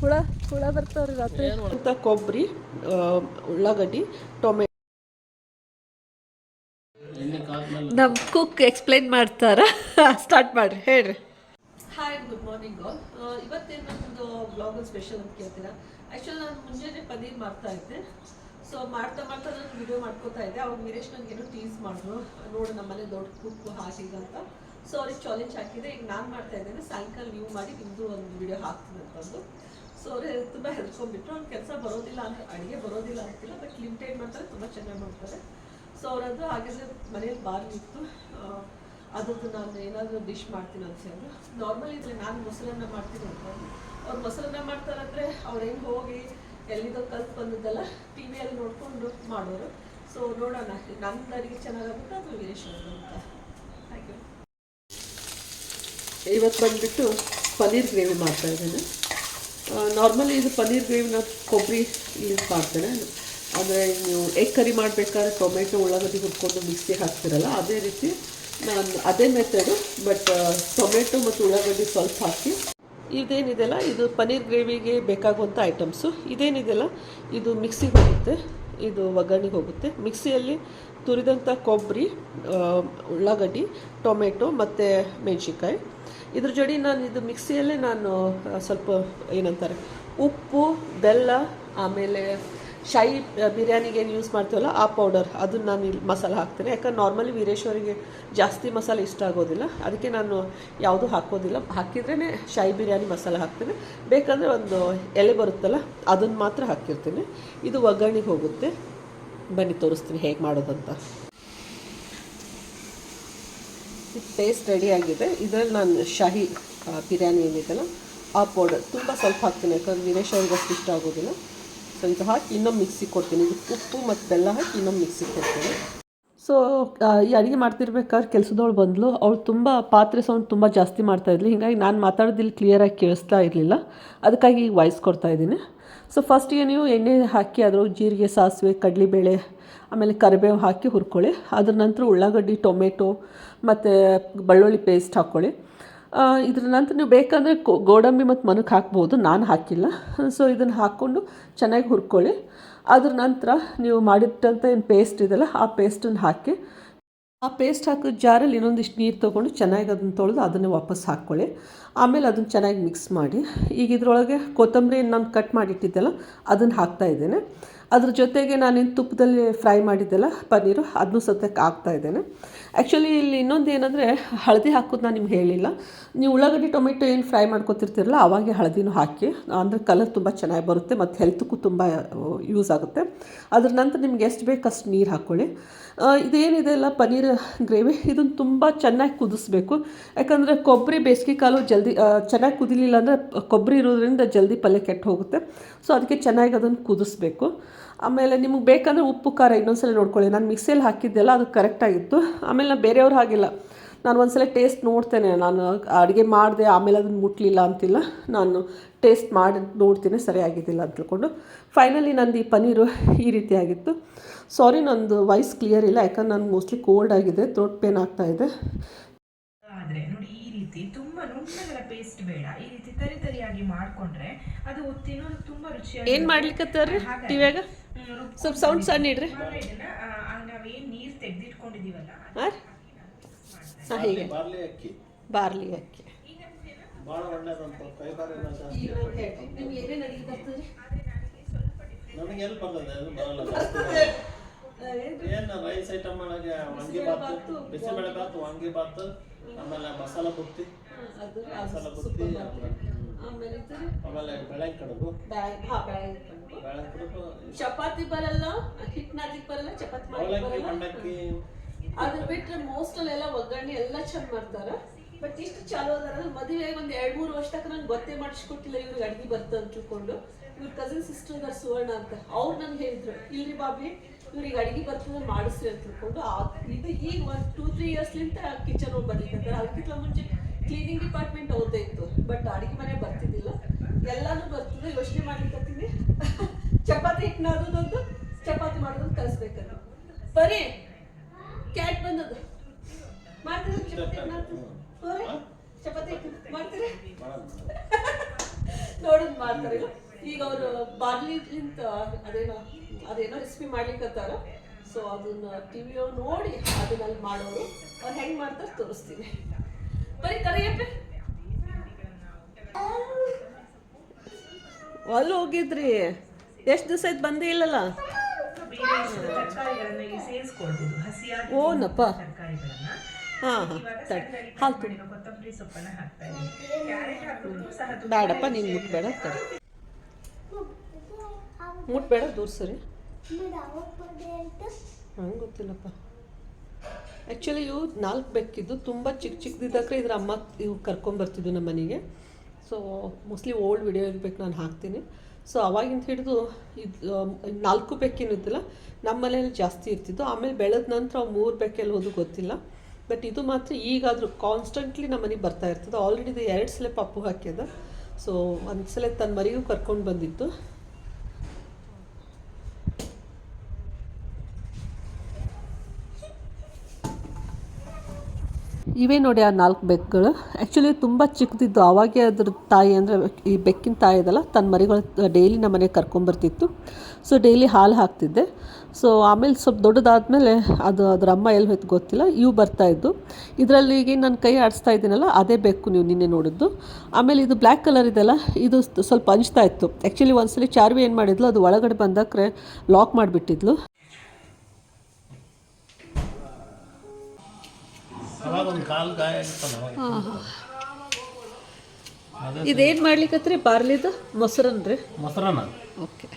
ಹುಳ ಹುಳ ಬರ್ತಾವ್ರಿ ರಾತ್ರಿ ಅಂತ. ಕೊಬ್ಬರಿ, ಉಳ್ಳಾಗಡ್ಡಿ, ಟೊಮೆಟೊ. ನಮ್ಮ ಕುಕ್ ಎಕ್ಸ್ಪ್ಲೈನ್ ಮಾಡ್ತಾರ. ಸ್ಟಾರ್ಟ್ ಮಾಡಿರಿ, ಹೇಳ್ರಿ. Hi, good morning. ಇವತ್ತೇನು ನಮ್ಮದು ಬ್ಲಾಗಲ್ಲಿ ಸ್ಪೆಷಲ್ ಅಂತ ಕೇಳ್ತೀರಾ. ಆ್ಯಕ್ಚುಲಿ ನಾನು ಮುಂಜಾನೆ ಪನ್ನೀರ್ ಮಾಡ್ತಾ ಇದ್ದೆ. ಸೊ ಮಾಡ್ತಾ ನಾನು ವಿಡಿಯೋ ಮಾಡ್ಕೋತಾ ಇದ್ದೆ. ಅವ್ರು ವೀರೇಶ್ ನನಗೇನೋ ಟೀಸ್ ಮಾಡಿದ್ರು, ನೋಡಿ ನಮ್ಮನೆ ದೊಡ್ಡ ಕುಕ್ ಹಾಕಿದ ಅಂತ. ಸೊ ಅವ್ರಿಗೆ ಚಾಲೆಂಜ್ ಹಾಕಿದೆ. ಈಗ ನಾನು ಮಾಡ್ತಾ ಇದ್ದೇನೆ, ಸಾಯಂಕಾಲ ನೀವು ಮಾಡಿ ನಿಮ್ಮದು ಒಂದು ವಿಡಿಯೋ ಹಾಕ್ತೀನಿ ಅಂತಂದು. ಸೊ ಅವ್ರು ತುಂಬ ಹೆದರ್ಕೊಂಡ್ಬಿಟ್ರು. ಅವ್ನು ಕೆಲಸ ಬರೋದಿಲ್ಲ ಅಂತ, ಅಡುಗೆ ಬರೋದಿಲ್ಲ ಅಂತಿಲ್ಲ, ಬಟ್ ಲಿಮಿಟೆಡ್ ಮಾಡ್ತಾರೆ, ತುಂಬ ಚೆನ್ನಾಗಿ ಮಾಡ್ತಾರೆ. ಸೊ ಅವರದ್ದು ಹಾಗಿದ್ರೆ ಮನೇಲಿ ಬಾರ್ಲಿ ಇತ್ತು, ಅದರದ್ದು ನಾನು ಏನಾದರೂ ಡಿಶ್ ಮಾಡ್ತೀನಿ ಅಂತ ಹೇಳಿದ್ರು. ನಾರ್ಮಲಿ ಇದ್ರೆ ನಾನು ಮೊಸರನ್ನ ಮಾಡ್ತೀನಿ ಅಂತ. ಅವ್ರು ಮೊಸರನ್ನ ಮಾಡ್ತಾರಂದರೆ ಅವ್ರೇನು ಹೋಗಿ ಎಲ್ಲಿದೋ ಕಲ್ತು ಬಂದಿದ್ದೆಲ್ಲ ಟಿ ವಿಯಲ್ಲಿ ನೋಡಿಕೊಂಡು ಮಾಡೋರು. ಸೊ ನೋಡೋಣ, ನನ್ನ ಅಡುಗೆ ಚೆನ್ನಾಗಾಗುತ್ತೆ ಅದು ವೀರೇಶ್ ಅಂತ. Thank you. ಇವತ್ತು ಬಂದುಬಿಟ್ಟು ಪನ್ನೀರ್ ಗ್ರೇವಿ ಮಾಡ್ತಾಯಿದ್ದೇನೆ. ನಾರ್ಮಲಿ ಇದು ಪನ್ನೀರ್ ಗ್ರೇವಿನ ಕೊಬ್ಬರಿ ಇಲ್ಲಿ ಮಾಡ್ತೇನೆ. ಅಂದರೆ ನೀವು ಎಗ್ ಕರಿ ಮಾಡಬೇಕಾದ್ರೆ ಟೊಮೆಟೊ ಉಳ್ಳಾಗಡ್ಡಿ ಹುರ್ಕೊಂಡು ಮಿಕ್ಸಿಗೆ ಹಾಕ್ತಿರಲ್ಲ, ಅದೇ ರೀತಿ ನಾನು ಅದೇ ಮೆಥಡು. ಬಟ್ ಟೊಮೆಟೊ ಮತ್ತು ಉಳ್ಳಾಗಡ್ಡಿ ಸ್ವಲ್ಪ ಹಾಕಿ, ಇದೇನಿದೆಲ್ಲ ಇದು ಪನ್ನೀರ್ ಗ್ರೇವಿಗೆ ಬೇಕಾಗುವಂಥ ಐಟಮ್ಸು. ಇದೇನಿದೆಲ್ಲ ಇದು ಮಿಕ್ಸಿಗೆ ಹೋಗುತ್ತೆ, ಇದು ಒಗ್ಗರಣೆಗೆ ಹೋಗುತ್ತೆ. ಮಿಕ್ಸಿಯಲ್ಲಿ ತುರಿದಂಥ ಕೊಬ್ಬರಿ, ಉಳ್ಳಾಗಡ್ಡಿ, ಟೊಮೆಟೊ ಮತ್ತು ಮೆಣಸಿನ್ಕಾಯಿ. ಇದ್ರ ಜೋಡಿ ನಾನು ಇದು ಮಿಕ್ಸಿಯಲ್ಲೇ ನಾನು ಸ್ವಲ್ಪ ಏನಂತಾರೆ ಉಪ್ಪು, ಬೆಲ್ಲ, ಆಮೇಲೆ ಶಾಯಿ ಬಿರಿಯಾನಿಗೆ ಏನು ಯೂಸ್ ಮಾಡ್ತೀವಲ್ಲ ಆ ಪೌಡರ್, ಅದನ್ನು ನಾನು ಇಲ್ಲಿ ಮಸಾಲೆ ಹಾಕ್ತೇನೆ. ಯಾಕಂದ್ರೆ ನಾರ್ಮಲಿ ವೀರೇಶ್ವರಿಗೆ ಜಾಸ್ತಿ ಮಸಾಲೆ ಇಷ್ಟ ಆಗೋದಿಲ್ಲ, ಅದಕ್ಕೆ ನಾನು ಯಾವುದೂ ಹಾಕೋದಿಲ್ಲ. ಹಾಕಿದ್ರೇ ಶಾಯಿ ಬಿರಿಯಾನಿ ಮಸಾಲೆ ಹಾಕ್ತೇನೆ. ಬೇಕಂದರೆ ಒಂದು ಎಲೆ ಬರುತ್ತಲ್ಲ ಅದನ್ನು ಮಾತ್ರ ಹಾಕಿರ್ತೀನಿ. ಇದು ಒಗ್ಗರಣೆಗೆ ಹೋಗುತ್ತೆ. ಬನ್ನಿ ತೋರಿಸ್ತೀನಿ ಹೇಗೆ ಮಾಡೋದಂತ. ಇದು ಪೇಸ್ಟ್ ರೆಡಿಯಾಗಿದೆ. ಇದರಲ್ಲಿ ನಾನು ಶಾಹಿ ಬಿರಿಯಾನಿ ಏನಿದೆಯಲ್ಲ ಆ ಪೌಡರ್ ತುಂಬ ಸ್ವಲ್ಪ ಹಾಕ್ತೀನಿ, ಯಾಕಂದ್ರೆ ವೀರೇಶ್ವರಿಗೆ ಅಷ್ಟು ಇಷ್ಟ ಆಗೋದಿಲ್ಲ. ಸೊ ಇದು ಹಾಕಿ ಇನ್ನೊಂದು ಮಿಕ್ಸಿಗೆ ಕೊಡ್ತೀನಿ. ಇದು ಉಪ್ಪು ಮತ್ತು ಬೆಲ್ಲ ಹಾಕಿ ಇನ್ನೊಂದು ಮಿಕ್ಸಿಗೆ ಕೊಡ್ತೀನಿ. ಸೊ ಈ ಅಡುಗೆ ಮಾಡ್ತಿರ್ಬೇಕಾದ್ರೆ ಕೆಲಸದವಳು ಬಂದಳು. ಅವಳು ತುಂಬ ಪಾತ್ರೆ ಸೌಂಡ್ ತುಂಬ ಜಾಸ್ತಿ ಮಾಡ್ತಾಯಿದ್ಲು. ಹೀಗಾಗಿ ನಾನು ಮಾತಾಡೋದಿಲ್ಲಿ ಕ್ಲಿಯರಾಗಿ ಕೇಳಿಸ್ತಾ ಇರಲಿಲ್ಲ, ಅದಕ್ಕಾಗಿ ಈಗ ವಾಯ್ಸ್ ಕೊಡ್ತಾಯಿದ್ದೀನಿ. ಸೊ ಫಸ್ಟಿಗೆ ನೀವು ಎಣ್ಣೆ ಹಾಕಿ ಅದ್ರೊಳಗೆ ಜೀರಿಗೆ, ಸಾಸಿವೆ, ಕಡಲೆಬೇಳೆ, ಆಮೇಲೆ ಕರಿಬೇವು ಹಾಕಿ ಹುರ್ಕೊಳ್ಳಿ. ಅದ್ರ ನಂತರ ಉಳ್ಳಾಗಡ್ಡಿ, ಟೊಮೆಟೊ ಮತ್ತು ಬೆಳ್ಳುಳ್ಳಿ ಪೇಸ್ಟ್ ಹಾಕ್ಕೊಳ್ಳಿ. ಇದ್ರ ನಂತರ ನೀವು ಬೇಕಂದರೆ ಗೋಡಂಬಿ ಮತ್ತು ಮನಕ್ಕೆ ಹಾಕ್ಬೋದು, ನಾನು ಹಾಕಿಲ್ಲ. ಸೊ ಇದನ್ನು ಹಾಕ್ಕೊಂಡು ಚೆನ್ನಾಗಿ ಹುರ್ಕೊಳ್ಳಿ. ಅದ್ರ ನಂತರ ನೀವು ಮಾಡಿಟ್ಟಂಥ ಏನು ಪೇಸ್ಟ್ ಇದೆಯಲ್ಲ ಆ ಪೇಸ್ಟನ್ನು ಹಾಕಿ, ಆ ಪೇಸ್ಟ್ ಹಾಕಿದ ಜಾರಲ್ಲಿ ಇನ್ನೊಂದಿಷ್ಟು ನೀರು ತೊಗೊಂಡು ಚೆನ್ನಾಗಿ ಅದನ್ನು ತೊಳೆದು ಅದನ್ನೇ ವಾಪಸ್ ಹಾಕ್ಕೊಳ್ಳಿ. ಆಮೇಲೆ ಅದನ್ನು ಚೆನ್ನಾಗಿ ಮಿಕ್ಸ್ ಮಾಡಿ, ಈಗ ಇದರೊಳಗೆ ಕೊತ್ತಂಬರಿ ನಾನು ಕಟ್ ಮಾಡಿಟ್ಟಿದ್ದೆಲ್ಲ ಅದನ್ನು ಹಾಕ್ತಾಯಿದ್ದೇನೆ. ಅದ್ರ ಜೊತೆಗೆ ನಾನೇನು ತುಪ್ಪದಲ್ಲಿ ಫ್ರೈ ಮಾಡಿದ್ದೆಲ್ಲ ಪನ್ನೀರು ಅದನ್ನೂ ಸದ್ಯಕ್ಕೆ ಹಾಕ್ತಾಯಿದ್ದೇನೆ. ಆ್ಯಕ್ಚುಲಿ ಇಲ್ಲಿ ಇನ್ನೊಂದು ಏನಂದರೆ ಹಳದಿ ಹಾಕೋದು ನಾನು ನಿಮ್ಗೆ ಹೇಳಿಲ್ಲ. ನೀವು ಉಳ್ಳಾಗಡ್ಡಿ ಟೊಮೆಟೊ ಏನು ಫ್ರೈ ಮಾಡ್ಕೊತಿರ್ತೀರಲ್ಲ ಆವಾಗೆ ಹಳದಿನೂ ಹಾಕಿ, ಅಂದರೆ ಕಲರ್ ತುಂಬ ಚೆನ್ನಾಗಿ ಬರುತ್ತೆ ಮತ್ತು ಹೆಲ್ತ್ಗೂ ತುಂಬ ಯೂಸ್ ಆಗುತ್ತೆ. ಅದ್ರ ನಂತರ ನಿಮ್ಗೆ ಎಷ್ಟು ಬೇಕು ಅಷ್ಟು ನೀರು ಹಾಕ್ಕೊಳ್ಳಿ. ಇದೇನಿದೆಲ್ಲ ಪನ್ನೀರ್ ಗ್ರೇವಿ ಇದನ್ನು ತುಂಬ ಚೆನ್ನಾಗಿ ಕುದಿಸ್ಬೇಕು. ಯಾಕಂದರೆ ಕೊಬ್ಬರಿ ಬೇಸಿಗೆ ಕಾಲು ಜಲ್ದಿ ಚೆನ್ನಾಗಿ ಕುದಿಲಿಲ್ಲ ಅಂದರೆ ಕೊಬ್ಬರಿ ಇರೋದ್ರಿಂದ ಜಲ್ದಿ ಪಲ್ಯ ಕೆಟ್ಟು ಹೋಗುತ್ತೆ. ಸೊ ಅದಕ್ಕೆ ಚೆನ್ನಾಗಿ ಅದನ್ನು ಕುದಿಸ್ಬೇಕು. ಆಮೇಲೆ ನಿಮಗೆ ಬೇಕಂದರೆ ಉಪ್ಪು ಖಾರ ಇನ್ನೊಂದ್ಸಲ ನೋಡ್ಕೊಳ್ಳಿ. ನಾನು ಮಿಕ್ಸಿಯಲ್ಲಿ ಹಾಕಿದ್ದೆಲ್ಲ ಅದು ಕರೆಕ್ಟಾಗಿತ್ತು. ಆಮೇಲೆ ನಾನು ಬೇರೆಯವ್ರು ಹಾಗಿಲ್ಲ, ನಾನು ಒಂದ್ಸಲ ಟೇಸ್ಟ್ ನೋಡ್ತೇನೆ. ನಾನು ಅಡುಗೆ ಮಾಡಿದೆ ಆಮೇಲೆ ಅದನ್ನು ಮುಟ್ಟಲಿಲ್ಲ ಅಂತಿಲ್ಲ, ನಾನು ಟೇಸ್ಟ್ ಮಾಡಿ ನೋಡ್ತೀನಿ ಸರಿಯಾಗಿದ್ದಿಲ್ಲ ಅಂತ ತಿಳ್ಕೊಂಡು. ಫೈನಲಿ ನಂದು ಈ ಪನ್ನೀರು ಈ ರೀತಿ ಆಗಿತ್ತು. ಸಾರಿ, ನಂದು ವಾಯ್ಸ್ ಕ್ಲಿಯರ್ ಇಲ್ಲ, ಯಾಕಂದ್ರೆ ನನಗೆ ಮೋಸ್ಟ್ಲಿ ಕೋಲ್ಡ್ ಆಗಿದೆ, ಥ್ರೋಟ್ ಪೇನ್ ಆಗ್ತಾಯಿದೆ. ಆದರೆ ನೋಡಿ, ಈ ರೀತಿ ತುಂಬ ನುಣ್ಣಗಳ ಪೇಸ್ಟ್ ಬೇಡ, ಈ ರೀತಿ ತರಿ ತರಿಯಾಗಿ ಮಾಡಿಕೊಂಡ್ರೆ ಅದು ತಿನ್ನೋದು ತುಂಬ ರುಚಿಯಾಗಿ. ಏನು ಮಾಡ್ಲಿಕ್ಕತ್ತಾರ್ರಿ ಟಿವ್ಯಾಗ? ಸ್ವಲ್ಪ ಸೌಂಡ್ ಸಣ್ಣ ಇಡ್ರಿ. ನಾವೇನು ನೀರು ತೆಗೆದಿಟ್ಕೊಂಡಿದ್ದೀವಲ್ಲ ಹಾಂ, ಹೀಗೆ ಬಾರ್ಲಿ ಅಕ್ಕಿ ಭಾಳ ಒಳ್ಳೆಯದಂತ ಫೈಬರ್ ಎಲ್ಲ ಜಾಸ್ತಿ. ನಿಮ್ಗೆ ಏನೇನು ಅಡುಗೆ ಬರ್ತದೆ? ನನಗೆ ಎಲ್ಲಿ ಬರ್ತದೆ, ಅದು ಬರಲ್ಲ ಜಾಸ್ತಿ. ಏನು ರೈಸ್ ಐಟಮ್ ಒಳಗೆ ವಾಂಗಿಬಾತು, ಬಿಸಿಬೇಳೆಬಾತು, ವಾಂಗಿಬಾತು, ಆಮೇಲೆ ಮಸಾಲ ಬುತ್ತಿ, ಆಮೇಲೆ ಬೆಳೆ ಕಡುಬು, ಚಪಾತಿ ಬರಲ್ಲ, ಹಿಟ್ಟು ನಾದಿಕ್ ಬರಲ್ಲ, ಚಪಾತಿ ಮಂಡಕ್ಕಿ. ಅದ್ರ ಬಿಟ್ಟರೆ ಮೋಸ್ಟ್ ಅಲ್ಲೆಲ್ಲ ಒಗ್ಗರಣೆ ಎಲ್ಲ ಚೆಂದ ಮಾಡ್ತಾರೆ. ಬಟ್ ಇಷ್ಟು ಚಾಲು ಅದಾರ. ಮದುವೆ ಒಂದು 2-3 ವರ್ಷ ತನಕ ನಂಗೆ ಗೊತ್ತೇ ಮಾಡಿಸ್ಕೊಟ್ಟಿಲ್ಲ ಇವ್ರಿಗೆ ಅಡುಗೆ ಬರ್ತದೆ ಅಂತ ತಿಳ್ಕೊಂಡು. ಇವ್ರ ಕಸಿನ್ ಸಿಸ್ಟರ್ ಇದ್ದಾರೆ ಸುವರ್ಣ ಅಂತ, ಅವ್ರು ನನಗೆ ಹೇಳಿದ್ರು, ಇಲ್ರಿ ಬಾಬಿ ಇವ್ರಿಗೆ ಅಡುಗೆ ಬರ್ತದೆ ಮಾಡಿಸ್ರಿ ಅಂತ ತಿಳ್ಕೊಂಡು. ಇದು ಈಗ ಒಂದು 2-3 ಇಯರ್ಸ್ಲಿಂದ ಕಿಚನ್ ಒಳಗೆ ಬರ್ಲಿಕ್ಕೆ. ಅದಕ್ಕಿಂತ ಮುಂಚೆ ಕ್ಲೀನಿಂಗ್ ಡಿಪಾರ್ಟ್ಮೆಂಟ್ ಅವ್ರದ್ದೇ ಇತ್ತು, ಬಟ್ ಅಡುಗೆ ಮನೆ ಬರ್ತಿದ್ದಿಲ್ಲ. ಎಲ್ಲನೂ ಬರ್ತದೆ. ಯೋಚನೆ ಮಾಡ್ಲಿಕ್ಕತ್ತೀನಿ ಚಪಾತಿ ಹಿಟ್ಟು ನಾದೋದಂತ, ಚಪಾತಿ ಮಾಡೋದಂತ ಕಲಿಸ್ಬೇಕಲ್ಲ. ಬರೀ ಕ್ಯಾಟ್ ಬಂದದು ಮಾಡ್ತಿದ್ರೆ ಚಪಾತಿ ಮಾಡ್ತೀರಿ. ನೋಡೋದು ಮಾಡ್ತಾರೆ. ಈಗ ಅವರು ಬಾರ್ಲಿಂತ ಅದೇನೋ ರೆಸಿಪಿ ಮಾಡ್ಲಿಕ್ಕತ್ತಾರ. ಸೊ ಅದನ್ನ ಟಿವಿ ನೋಡಿ ಅದನ್ನಲ್ಲಿ ಮಾಡೋರು ಅವ್ರು ಹೆಂಗೆ ಮಾಡ್ತಾರೆ ತೋರಿಸ್ತೀನಿ. ಬರೀ ಕರೆಯಪ್ಪೆ ಅಲ್ಲಿ ಹೋಗಿದ್ರಿ, ಎಷ್ಟು ದಿವಸ ಆಯ್ತು ಬಂದೇ ಇಲ್ಲಲ್ಲ? ತರಕಾರಿಗಳನ್ನ ಇಲ್ಲಿ ಸೇರಿಸ್ಕೊಳ್ಬಹುದು. ಹಸಿಯಾಗಿ ಓನಪ್ಪ ತರಕಾರಿಗಳನ್ನ ಹಾಂ ಹಾಂ ಕೊತ್ತಂಬರಿ ಸೊಪ್ಪನ್ನ ಹಾಕ್ತಾ ಇದ್ದೀನಿ. ಕ್ಯಾರೆಟ್ ಹಾಕಿದ್ರು ಸಹ ಬೇಡಪ್ಪ, ನೀನು ಮುಟ್ಬೇಡ, ಮುಟ್ಬೇಡ, ದೂರ ಸರಿ. ನಂಗೆ ಗೊತ್ತಿಲ್ಲಪ್ಪ. ಆ್ಯಕ್ಚುಲಿ ಇವು 4 ಬೆಕ್ಕಿದ್ದು ತುಂಬ ಚಿಕ್ಕದಿದ್ದಾದ್ರೆ ಇದ್ರ ಅಮ್ಮ ಇವು ಕರ್ಕೊಂಬರ್ತಿದ್ದು ನಮ್ಮ ಮನೆಗೆ. ಸೊ ಮೋಸ್ಟ್ಲಿ ಓಲ್ಡ್ ವಿಡಿಯೋ ಇರಬೇಕು, ನಾನು ಹಾಕ್ತೀನಿ. ಸೊ ಅವಾಗಿಂದ ಹಿಡಿದು ಇದು 4 ಬೆಕ್ಕಿನಿದ್ದಿಲ್ಲ ನಮ್ಮ ಮನೇಲಿ ಜಾಸ್ತಿ ಇರ್ತಿದ್ದು. ಆಮೇಲೆ ಬೆಳೆದ ನಂತರ ಅವು 3 ಬೆಕ್ಕೆಲ್ಲ ಹೋದು ಗೊತ್ತಿಲ್ಲ. ಬಟ್ ಇದು ಮಾತ್ರ ಈಗಾದರೂ ಕಾನ್ಸ್ಟೆಂಟ್ಲಿ ನಮ್ಮ ಮನೆಗೆ ಬರ್ತಾ ಇರ್ತದೆ. ಆಲ್ರೆಡಿ ಇದು 2 ಸಲ ಪಪ್ಪು ಹಾಕ್ಯದ. ಸೊ ಒಂದು ಸಲ ತನ್ನ ಮರಿಗೂ ಕರ್ಕೊಂಡು ಬಂದಿತ್ತು. ಇವೇ ನೋಡಿ ಆ 4 ಬೆಕ್ಕುಗಳು. ಆ್ಯಕ್ಚುಲಿ ತುಂಬ ಚಿಕ್ಕದಿದ್ದು. ಆವಾಗೇ ಅದ್ರ ತಾಯಿ ಅಂದರೆ ಈ ಬೆಕ್ಕಿನ ತಾಯಿ ಇದಲ್ಲ, ತನ್ನ ಮರಿಗಳು ಡೈಲಿ ನಮ್ಮ ಮನೆಗೆ ಕರ್ಕೊಂಬರ್ತಿತ್ತು. ಸೊ ಡೈಲಿ ಹಾಲು ಹಾಕ್ತಿದ್ದೆ. ಸೊ ಆಮೇಲೆ ಸ್ವಲ್ಪ ದೊಡ್ಡದಾದಮೇಲೆ ಅದ್ರ ಅಮ್ಮ ಎಲ್ಲಿ ಹೋಯ್ತು ಗೊತ್ತಿಲ್ಲ, ಇವು ಬರ್ತಾಯಿದ್ದು. ಇದರಲ್ಲಿ ಈಗ ನಾನು ಕೈ ಆಡಿಸ್ತಾ ಇದ್ದೀನಲ್ಲ, ಅದೇ ಬೆಕ್ಕು ನೀವು ನಿನ್ನೆ ನೋಡಿದ್ದು. ಆಮೇಲೆ ಇದು ಬ್ಲ್ಯಾಕ್ ಕಲರ್ ಇದೆಲ್ಲ, ಇದು ಸ್ವಲ್ಪ ಅಂಜ್ತಾ ಇತ್ತು. ಆ್ಯಕ್ಚುಲಿ ಒಂದ್ಸಲಿ ಚಾರ್ವಿ ಏನು ಮಾಡಿದ್ಲು, ಅದು ಒಳಗಡೆ ಬಂದಕ್ರೆ ಲಾಕ್ ಮಾಡಿಬಿಟ್ಟಿದ್ಲು. ಇದೇನು ಮಾಡ್ಲಿಕ್ಕತ್ರಿ? ಬಾರ್ಲಿದು ಮೊಸರನ್ರಿ? ಮೊಸರನ್ನ. ಓಕೆ.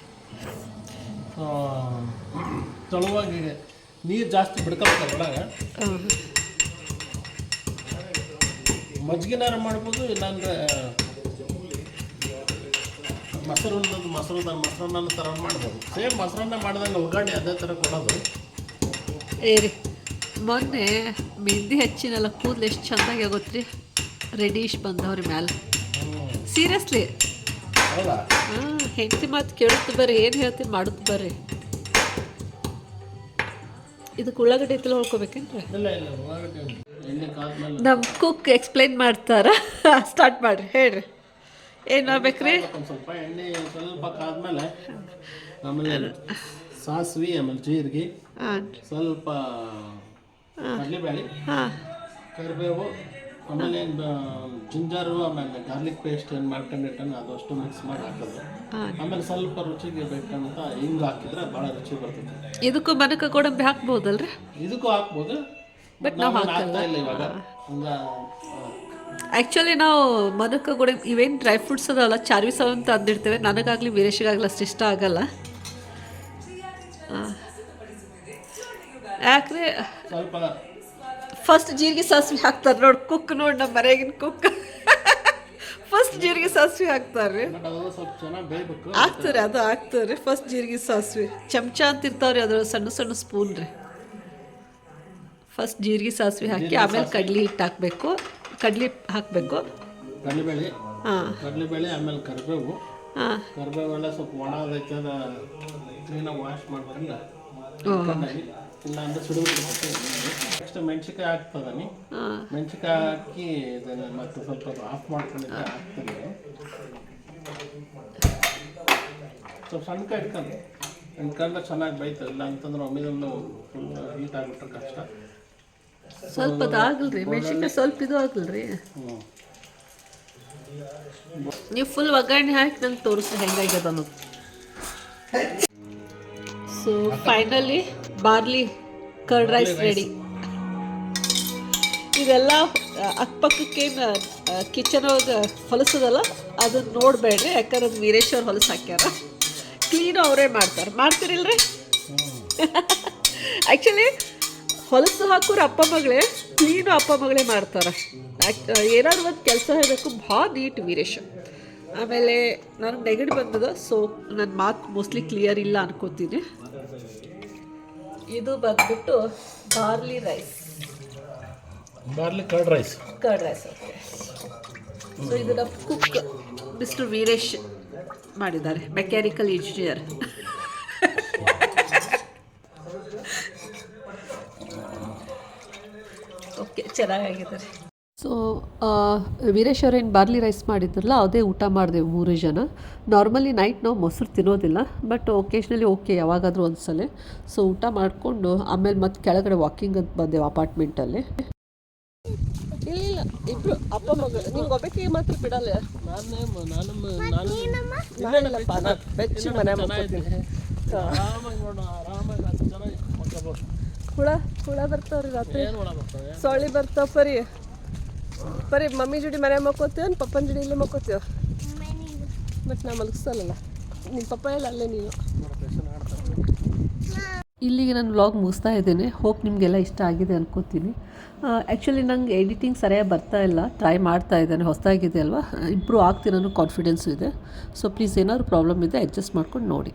ತೆಳುವಾಗಿ ನೀರು ಜಾಸ್ತಿ ಬಿಡ್ಕೊಳ್ತಾರೆ ಒಳಗೆ. ಮಜ್ಜಿಗೆನಾರ ಮಾಡ್ಬೋದು, ಇಲ್ಲಾಂದ್ರೆ ಮೊಸರನ್ನ ಥರ ಮಾಡ್ಬೋದು. ಸೇಮ್ ಮೊಸರನ್ನ ಮಾಡ್ದಂಗೆ ಒಗ್ಗರಣೆ ಅದೇ ಥರ ಕೊಡೋದು. ಏರಿ ಮೊನ್ನೆ ಮೆಹಂದಿ ಹಚ್ಚಿನಲ್ಲ, ಕೂದಲು ಎಷ್ಟು ಚೆಂದಾಗಿ ಆಗೋತ್ರಿ, ರೆಡಿಶ್ ಬಂದವ್ರಿ ಮ್ಯಾಲೆ. ಸೀರಿಯಸ್ಲಿ. ಹೌದಾ? ಹೆಂಡತಿ ಮಾತು ಕೇಳುತ್ತೆ ಬರ್ರಿ, ಏನು ಹೇಳ್ತೀನಿ ಮಾಡುತ್ತೆ ಬರ್ರಿ. ಇದಕ್ಕೆ ಉಳ್ಳಾಗಡ್ಡಿ ಐತಲ್ಲ ಹೊಳ್ಕೊಬೇಕೇನ್ರಿ? ಇಲ್ಲ ಇಲ್ಲ, ಉಳ್ಳಾಗಡ್ಡಿ ಎಣ್ಣೆ ಕಾದ್ಮೇಲೆ ನಮ್ಮ ಕುಕ್ ಎಕ್ಸ್ಪ್ಲೈನ್ ಮಾಡ್ತಾರ. ಸ್ಟಾರ್ಟ್ ಮಾಡಿರಿ, ಹೇಳ್ರಿ ಏನು ಮಾಡ್ಬೇಕ್ರಿ? ಒಂದು ಸ್ವಲ್ಪ ಎಣ್ಣೆ ಸ್ವಲ್ಪ ಕಾದ್ಮೇಲೆ ಆಮೇಲೆ ಸಾಸಿವೆ, ಆಮೇಲೆ ಜೀರಿಗೆ, ಸ್ವಲ್ಪ ಕಡಲೆಬೇಳೆ, ಕರಿಬೇವು, ಆಮೇಲೆ ಜಿಂಜರು, ಆಮೇಲೆ ಗಾರ್ಲಿಕ್ ಪೇಸ್ಟ್ ಏನು ಮಾಡ್ಕೊಂಡಿರ್ತಾನೆ ಅದು ಅಷ್ಟು ಮಿಕ್ಸ್ ಮಾಡಿ ಹಾಕೋದು. ಆಮೇಲೆ ಸ್ವಲ್ಪ ರುಚಿಗೆ ಬೇಕಂತ ಹಿಂಗೆ ಹಾಕಿದ್ರೆ ಭಾಳ ರುಚಿ ಬರ್ತದೆ. ಇದಕ್ಕೂ ಮನಕ ಗೋಡಂಬಿ ಹಾಕ್ಬೋದಲ್ರಿ? ಇದಕ್ಕೂ ಹಾಕ್ಬೋದು, ಬಟ್ ನಾವು ಹಾಕ್ತಾ ಇಲ್ಲ ಇವಾಗ. ಆ್ಯಕ್ಚುಲಿ ನಾವು ಮನಕ ಗೋಡಂಬಿ ಇವೇನು ಡ್ರೈ ಫ್ರೂಟ್ಸ್ ಅದಲ್ಲ, ಚಾರ್ವಿ ಸಾವು ಅಂತ ಅಂದಿರ್ತೇವೆ. ನನಗಾಗಲಿ ವೀರೇಶಿಗಾಗಲಿ ಅಷ್ಟು ಇಷ್ಟ ಆಗಲ್ಲ. ಯಾಕ್ರೆ ಸ್ವಲ್ಪ ಫಸ್ಟ್ ಜೀರಿಗೆ ಸಾಸಿವೆ ಹಾಕ್ತಾರೆ ನೋಡಿ, ಕುಕ್ ನೋಡಿ, ನಮ್ಮ ಮನೆಯಾಗಿನ ಕುಕ್ ಫಸ್ಟ್ ಜೀರಿಗೆ ಸಾಸಿವೆ ಹಾಕ್ತಾರೆ. ಸ್ವಲ್ಪ ಚೆನ್ನಾಗಿ ಬೇಯಬೇಕು. ಹಾಕ್ತಾರೆ, ಅದು ಹಾಕ್ತಾರೆ. ಫಸ್ಟ್ ಜೀರಿಗೆ ಸಾಸಿವೆ ಚಮಚ ಅಂತ ಇರ್ತಾವ್ರಿ, ಅದ್ರ ಸಣ್ಣ ಸಣ್ಣ ಸ್ಪೂನ್ ರೀ. ಫಸ್ಟ್ ಜೀರಿಗೆ ಸಾಸಿವೆ ಹಾಕಿ ಆಮೇಲೆ ಕಡ್ಲಿ ಹಿಟ್ಟು ಹಾಕಬೇಕು, ಕಡ್ಲಿ ಹಾಕಬೇಕು, ಕಡಲೆಬೇಳೆ. ಹಾಂ, ಕಡಲೆಬೇಳೆ, ಆಮೇಲೆ ಕರಿಬೇವು. ಹಾಂ, ಕರಿಬೇವೆಲ್ಲ ಸ್ವಲ್ಪ ಒಣದೈತೆ, ಅದು ಕ್ಲೀನಾಗಿ ವಾಶ್ ಮಾಡ್ಕೊಂಡು ಇಲ್ಲ ಅಂದ್ರೆ ಸುಡುಬಿಟ್ಟು. ನೆಕ್ಸ್ಟ್ ಮೆಣಸಿನ್ಕಾಯಿ ಹಾಕ್ತದಾನಿ. ಮೆಣಸಿನ್ಕಾಯಿ ಹಾಕಿ ಇದನ್ನು ಮತ್ತೆ ಸ್ವಲ್ಪ ಆಫ್ ಮಾಡ್ಕೊಂಡಿದ್ದೆ ಹಾಕ್ತೀನಿ. ಸ್ವಲ್ಪ ಸಣ್ಣಕಾಯಿ ಇಟ್ಕೊಂಡ್ರೆ ಚೆನ್ನಾಗಿ ಬೈತದೆ. ಇಲ್ಲ ಅಂತಂದ್ರೆ ಒಮ್ಮೆದೊಂದು ಫುಲ್ ಹೀಟ್ ಆಗಿಬಿಟ್ರೆ ಕಷ್ಟ. ಸ್ವಲ್ಪ ಅದು ಆಗಲ್ರಿ ಮೆಣಸಿನ್ಕಾಯಿ, ಸ್ವಲ್ಪ ಇದು ಆಗಲ್ರಿ. ನೀವು ಫುಲ್ ಒಗ್ಗರಣೆ ಹಾಕಿ ನಂಗೆ ತೋರಿಸ್ರಿ ಹೆಂಗಾಗ್ಯದ ಅನ್ನೋದು. So finally barley curd rice ready. ಇದೆಲ್ಲ ಅಕ್ಕಪಕ್ಕಕ್ಕೇನು ಕಿಚನ್ ಒಳಗೆ ಹೊಲಸದಲ್ಲ, ಅದನ್ನು ನೋಡಬೇಡ್ರಿ, ಯಾಕಂದ್ರೆ ಅದು ವೀರೇಶ್ವರ್ ಹೊಲಸು ಹಾಕ್ಯಾರ. ಕ್ಲೀನು ಅವರೇ ಮಾಡ್ತೀರಿಲ್ರಿ? ಆ್ಯಕ್ಚುಲಿ ಹೊಲಸು ಹಾಕೋರು ಅಪ್ಪ ಮಗಳೇ, ಕ್ಲೀನು ಅಪ್ಪ ಮಗಳೇ ಮಾಡ್ತಾರೆ. ಏನಾದ್ರು ಒಂದು ಕೆಲಸ ಹೇಳಬೇಕು, ಭಾಳ ನೀಟ್ ವೀರೇಶ್. ಆಮೇಲೆ ನನಗೆ ನೆಗಡಿ ಬಂದದ, ಸೊ ನನ್ನ ಮಾತು ಮೋಸ್ಟ್ಲಿ ಕ್ಲಿಯರ್ ಇಲ್ಲ ಅನ್ಕೋತೀನಿ. ಇದು ಬಂದ್ಬಿಟ್ಟು barley rice, barley curd rice. Okay. So ಇದನ್ನ ಕುಕ್ ಮಿಸ್ಟರ್ ವೀರೇಶ್ ಮಾಡಿದ್ದಾರೆ, ಮೆಕ್ಯಾನಿಕಲ್ ಇಂಜಿನಿಯರ್. ಓಕೆ, ಚೆನ್ನಾಗಿದ್ದಾರೆ. ಸೊ ವೀರೇಶ್ ಅವ್ರೇನು ಬಾರ್ಲಿ ರೈಸ್ ಮಾಡಿದ್ರಲ್ಲ ಅದೇ ಊಟ ಮಾಡಿದೆವು 3 ಜನ. ನಾರ್ಮಲಿ ನೈಟ್ ನಾವು ಮೊಸರು ತಿನ್ನೋದಿಲ್ಲ, ಬಟ್ ಒಕೇಶ್ನಲಿ ಓಕೆ ಯಾವಾಗಾದರೂ ಒಂದ್ಸಲ. ಸೊ ಊಟ ಮಾಡಿಕೊಂಡು ಆಮೇಲೆ ಮತ್ತೆ ಕೆಳಗಡೆ ವಾಕಿಂಗ್ ಅಂತ ಬಂದೆವು ಅಪಾರ್ಟ್ಮೆಂಟಲ್ಲಿ. ಇಲ್ಲ ಇಬ್ರು ಅಪ್ಪ ಮಗ ನಿಂಗೆ ಒಬ್ಬಕ್ಕೆ ಮಾತ್ರ ಬಿಡಲ್ಲ. ನಾನೇನಪ್ಪ ನಾನು ಬೆಚ್ಚಿ ಮನೆ ಮಾಡ್ಕೊತೀನಿ. ಹುಳ ಬರ್ತಾವ್ರಿ ರಾತ್ರಿ, ಸೊಳ್ಳಿ ಬರ್ತಾವ. ಪರಿ ಮಮ್ಮಿ ಜೋಡಿ ಮನೆ ಮಕ್ಕೋತೀವ, ಪಪ್ಪನ ಜೋಡಿ ಇಲ್ಲೇ ಮಕ್ಕೋತೀವ. ಬಟ್ ನಾ ಮಲಗಿಸಲ್ಲ, ನಿಮ್ಮ ಪಪ್ಪ ಇಲ್ಲ ಅಲ್ಲೇ ನೀನು. ಇಲ್ಲಿಗೆ ನಾನು ವ್ಲಾಗ್ ಮುಗಿಸ್ತಾ ಇದ್ದೇನೆ. ಹೋಪ್ ನಿಮಗೆಲ್ಲ ಇಷ್ಟ ಆಗಿದೆ ಅನ್ಕೋತೀನಿ. ಆ್ಯಕ್ಚುಲಿ ನಂಗೆ ಎಡಿಟಿಂಗ್ ಸರಿಯಾಗಿ ಬರ್ತಾ ಇಲ್ಲ, ಟ್ರೈ ಮಾಡ್ತಾ ಇದ್ದೇನೆ, ಹೊಸದಾಗಿದೆ ಅಲ್ವಾ, ಇಂಪ್ರೂವ್ ಆಗ್ತೀನಿ ಅನ್ನೋ ಕಾನ್ಫಿಡೆನ್ಸು ಇದೆ. ಸೊ ಪ್ಲೀಸ್ ಏನಾದ್ರು ಪ್ರಾಬ್ಲಮ್ ಇದೆ ಅಡ್ಜಸ್ಟ್ ಮಾಡ್ಕೊಂಡು ನೋಡಿ.